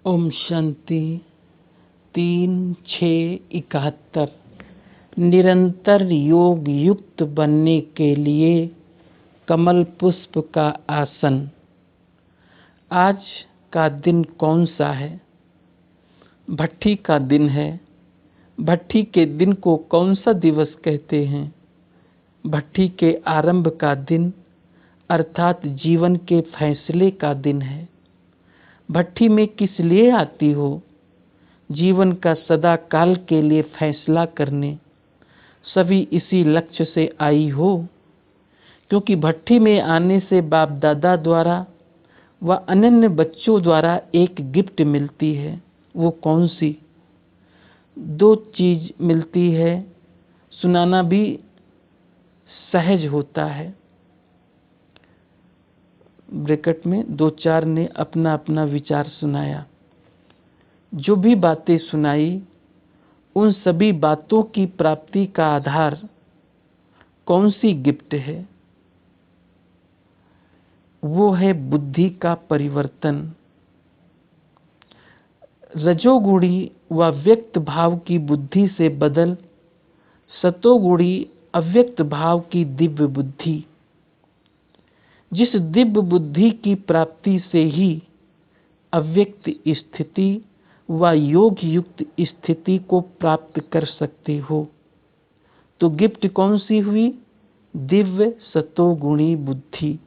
ओम शांति 3/6/71। निरंतर योग युक्त बनने के लिए कमल पुष्प का आसन। आज का दिन कौन सा है? भट्ठी का दिन है। भट्ठी के दिन को कौन सा दिवस कहते हैं? भट्ठी के आरंभ का दिन अर्थात जीवन के फैसले का दिन है। भट्ठी में किस लिए आती हो? जीवन का सदा काल के लिए फैसला करने। सभी इसी लक्ष्य से आई हो, क्योंकि भट्ठी में आने से बाप दादा द्वारा व अनन्य बच्चों द्वारा एक गिफ्ट मिलती है। वो कौन सी? 2 चीज मिलती है। सुनाना भी सहज होता है। ब्रैकेट में 2-4 ने अपना अपना विचार सुनाया। जो भी बातें सुनाई, उन सभी बातों की प्राप्ति का आधार कौन सी गिफ्ट है? वो है बुद्धि का परिवर्तन। रजोगुणी व व्यक्त भाव की बुद्धि से बदल सतोगुणी अव्यक्त भाव की दिव्य बुद्धि। जिस दिव्य बुद्धि की प्राप्ति से ही अव्यक्त स्थिति व योग युक्त स्थिति को प्राप्त कर सकते हो। तो गिफ्ट कौन सी हुई? दिव्य सतोगुणी बुद्धि।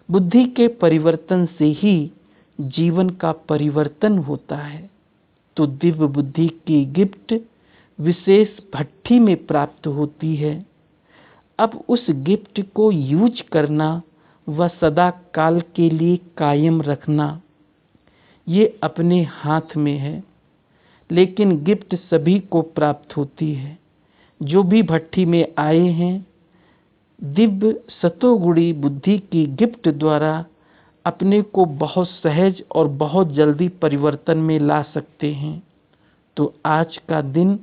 बुद्धि के परिवर्तन से ही जीवन का परिवर्तन होता है। तो दिव्य बुद्धि की गिफ्ट विशेष भट्ठी में प्राप्त होती है। अब उस गिफ्ट को यूज करना व सदा काल के लिए कायम रखना, ये अपने हाथ में है। लेकिन गिफ्ट सभी को प्राप्त होती है। जो भी भट्ठी में आए हैं, दिव्य सतोगुणी बुद्धि की गिफ्ट द्वारा अपने को बहुत सहज और बहुत जल्दी परिवर्तन में ला सकते हैं। तो आज का दिन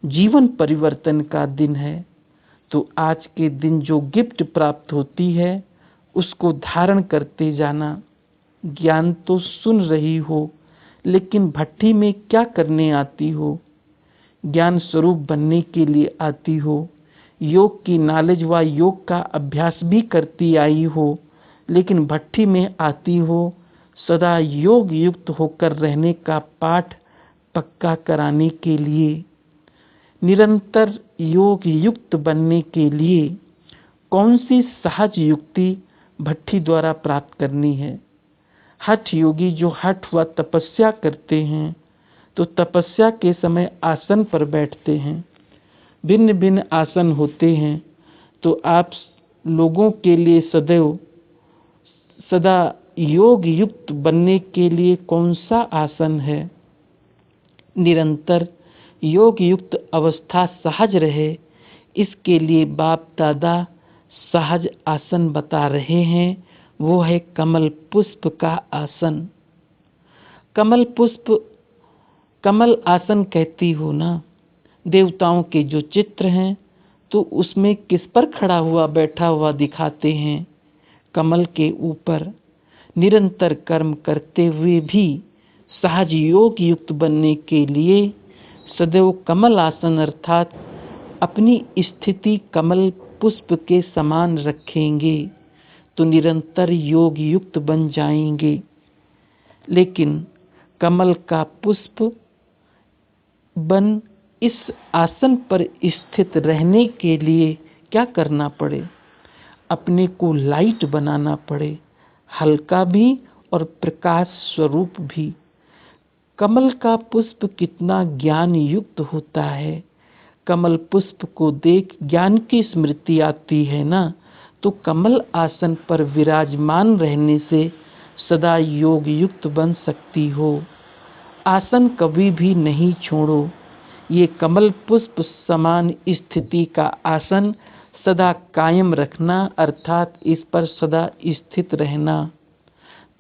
जीवन परिवर्तन का दिन है। तो आज के दिन जो गिफ्ट प्राप्त होती है, उसको धारण करते जाना। ज्ञान तो सुन रही हो, लेकिन भट्ठी में क्या करने आती हो? ज्ञान स्वरूप बनने के लिए आती हो। योग की नॉलेज व योग का अभ्यास भी करती आई हो, लेकिन भट्ठी में आती हो सदा योग युक्त होकर रहने का पाठ पक्का कराने के लिए। निरंतर योग युक्त बनने के लिए कौन सी सहज युक्ति भट्ठी द्वारा प्राप्त करनी है? हठ योगी जो हठ व तपस्या करते हैं, तो तपस्या के समय आसन पर बैठते हैं। भिन्न भिन्न आसन होते हैं। तो आप लोगों के लिए सदा योग युक्त बनने के लिए कौन सा आसन है? निरंतर योग युक्त अवस्था सहज रहे, इसके लिए बाप दादा सहज आसन बता रहे हैं। वो है कमल पुष्प का आसन। कमल पुष्प, कमल आसन कहती हो ना। देवताओं के जो चित्र हैं, तो उसमें किस पर खड़ा हुआ बैठा हुआ दिखाते हैं? कमल के ऊपर। निरंतर कर्म करते हुए भी सहज योग युक्त बनने के लिए सदैव कमल आसन अर्थात अपनी स्थिति कमल पुष्प के समान रखेंगे, तो निरंतर योग युक्त बन जाएंगे। लेकिन कमल का पुष्प बन इस आसन पर स्थित रहने के लिए क्या करना पड़े? अपने को लाइट बनाना पड़े, हल्का भी और प्रकाश स्वरूप भी। कमल का पुष्प कितना ज्ञान युक्त होता है। कमल पुष्प को देख ज्ञान की स्मृति आती है ना। तो कमल आसन पर विराजमान रहने से सदा योग युक्त बन सकती हो। आसन कभी भी नहीं छोड़ो। ये कमल पुष्प समान स्थिति का आसन सदा कायम रखना, अर्थात इस पर सदा स्थित रहना।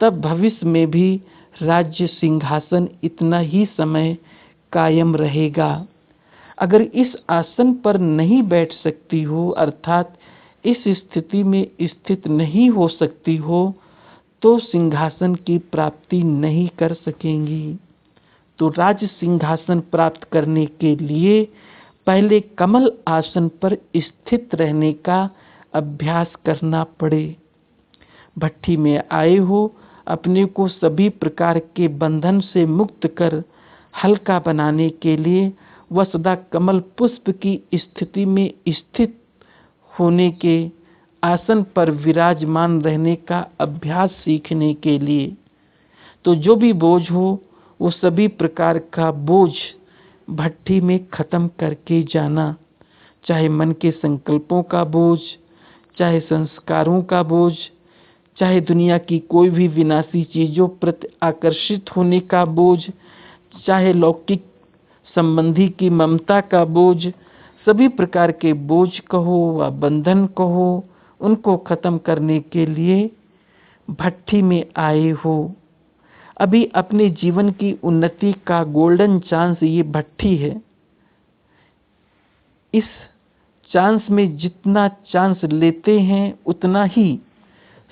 तब भविष्य में भी राज्य सिंहासन इतना ही समय कायम रहेगा। अगर इस आसन पर नहीं बैठ सकती हो, अर्थात इस स्थिति में स्थित नहीं हो सकती हो, तो सिंहासन की प्राप्ति नहीं कर सकेंगी। तो राज सिंहासन प्राप्त करने के लिए पहले कमल आसन पर स्थित रहने का अभ्यास करना पड़े। भट्ठी में आए हो, अपने को सभी प्रकार के बंधन से मुक्त कर हल्का बनाने के लिए व सदा कमल पुष्प की स्थिति में स्थित होने के आसन पर विराजमान रहने का अभ्यास सीखने के लिए, तो जो भी बोझ हो वो सभी प्रकार का बोझ भट्ठी में खत्म करके जाना, चाहे मन के संकल्पों का बोझ, चाहे संस्कारों का बोझ, चाहे दुनिया की कोई भी विनाशी चीजों प्रति आकर्षित होने का बोझ, चाहे लौकिक संबंधी की ममता का बोझ, सभी प्रकार के बोझ कहो व बंधन कहो, उनको खत्म करने के लिए भट्ठी में आए हो। अभी अपने जीवन की उन्नति का गोल्डन चांस ये भट्ठी है। इस चांस में जितना चांस लेते हैं उतना ही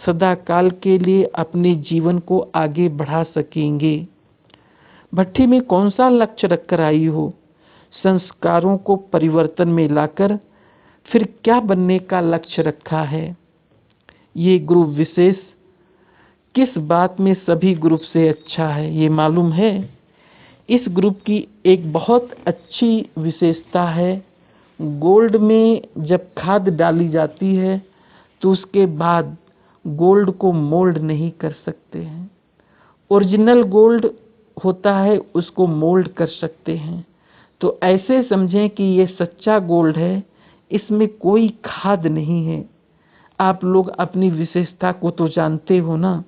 सदा काल के लिए अपने जीवन को आगे बढ़ा सकेंगे। भट्ठी में कौन सा लक्ष्य रखकर आई हो? संस्कारों को परिवर्तन में लाकर फिर क्या बनने का लक्ष्य रखा है? ये ग्रुप विशेष किस बात में सभी ग्रुप से अच्छा है ये मालूम है? इस ग्रुप की एक बहुत अच्छी विशेषता है, गोल्ड में जब खाद डाली जाती है तो उसके बाद गोल्ड को मोल्ड नहीं कर सकते हैं। ओरिजिनल गोल्ड होता है उसको मोल्ड कर सकते हैं। तो ऐसे समझें कि ये सच्चा गोल्ड है, इसमें कोई खाद नहीं है। आप लोग अपनी विशेषता को तो जानते हो ना।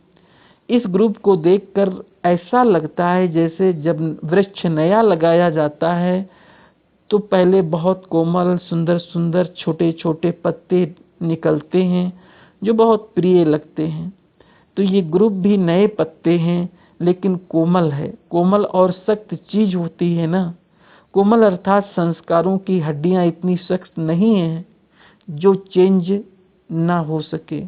इस ग्रुप को देखकर ऐसा लगता है जैसे जब वृक्ष नया लगाया जाता है तो पहले बहुत कोमल सुंदर सुंदर छोटे छोटे पत्ते निकलते हैं जो बहुत प्रिय लगते हैं। तो ये ग्रुप भी नए पत्ते हैं लेकिन कोमल है। कोमल और सख्त चीज होती है ना। कोमल अर्थात संस्कारों की हड्डियां इतनी सख्त नहीं हैं जो चेंज ना हो सके।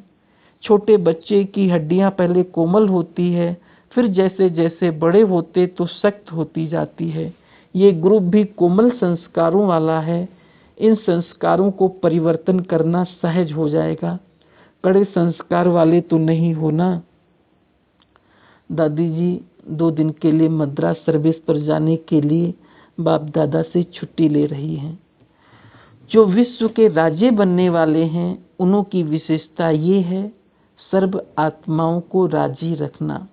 छोटे बच्चे की हड्डियां पहले कोमल होती है, फिर जैसे जैसे बड़े होते तो सख्त होती जाती है। ये ग्रुप भी कोमल संस्कारों वाला है। इन संस्कारों को परिवर्तन करना सहज हो जाएगा। कड़े संस्कार वाले तो नहीं हो ना। दादी जी 2 दिन के लिए मद्रास सर्विस पर जाने के लिए बाप दादा से छुट्टी ले रही हैं। जो विश्व के राजे बनने वाले हैं उन्हों की विशेषता ये है, सर्व आत्माओं को राजी रखना।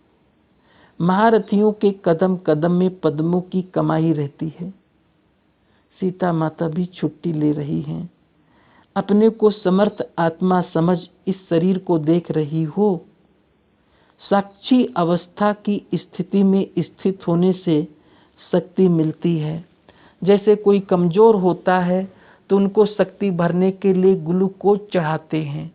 महारथियों के कदम कदम में पद्मों की कमाई रहती है। सीता माता भी छुट्टी ले रही हैं। अपने को समर्थ आत्मा समझ इस शरीर को देख रही हो। साक्षी अवस्था की स्थिति में स्थित होने से शक्ति मिलती है। जैसे कोई कमजोर होता है तो उनको शक्ति भरने के लिए ग्लूकोज चढ़ाते हैं।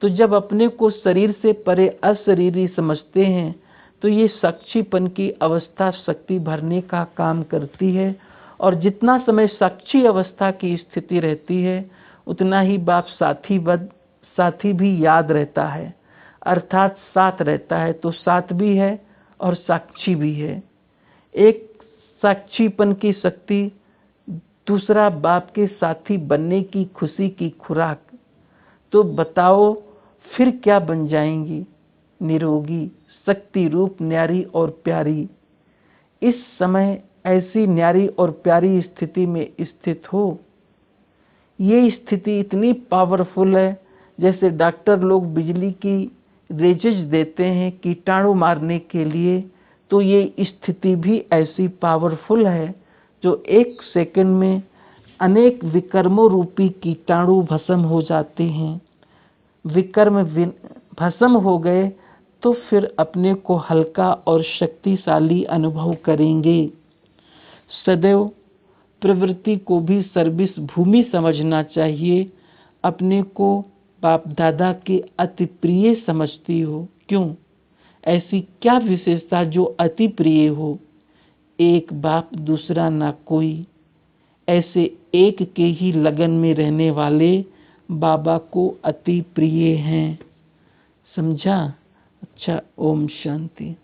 तो जब अपने को शरीर से परे अशरीरी समझते हैं तो ये साक्षीपन की अवस्था शक्ति भरने का काम करती है। और जितना समय साक्षी अवस्था की स्थिति रहती है उतना ही बाप साथी भी याद रहता है, अर्थात साथ रहता है। तो साथ भी है और साक्षी भी है। एक साक्षीपन की शक्ति, दूसरा बाप के साथी बनने की खुशी की खुराक। तो बताओ फिर क्या बन जाएंगी? निरोगी, शक्ति रूप, न्यारी और प्यारी। इस समय ऐसी न्यारी और प्यारी स्थिति में स्थित हो। ये स्थिति इतनी पावरफुल है जैसे डॉक्टर लोग बिजली की रेजेज देते हैं कीटाणु मारने के लिए, तो ये स्थिति भी ऐसी पावरफुल है जो 1 सेकंड में अनेक विकर्मों रूपी कीटाणु भस्म हो जाते हैं। विकर्म भस्म हो गए तो फिर अपने को हल्का और शक्तिशाली अनुभव करेंगे। सदैव प्रवृत्ति को भी सर्विस भूमि समझना चाहिए। अपने को बाप दादा के अति प्रिय समझती हो, क्यों? ऐसी क्या विशेषता जो अति प्रिय हो? एक बाप दूसरा ना कोई। ऐसे एक के ही लगन में रहने वाले बाबा को अति प्रिय हैं। समझा? अच्छा, ओम शांति।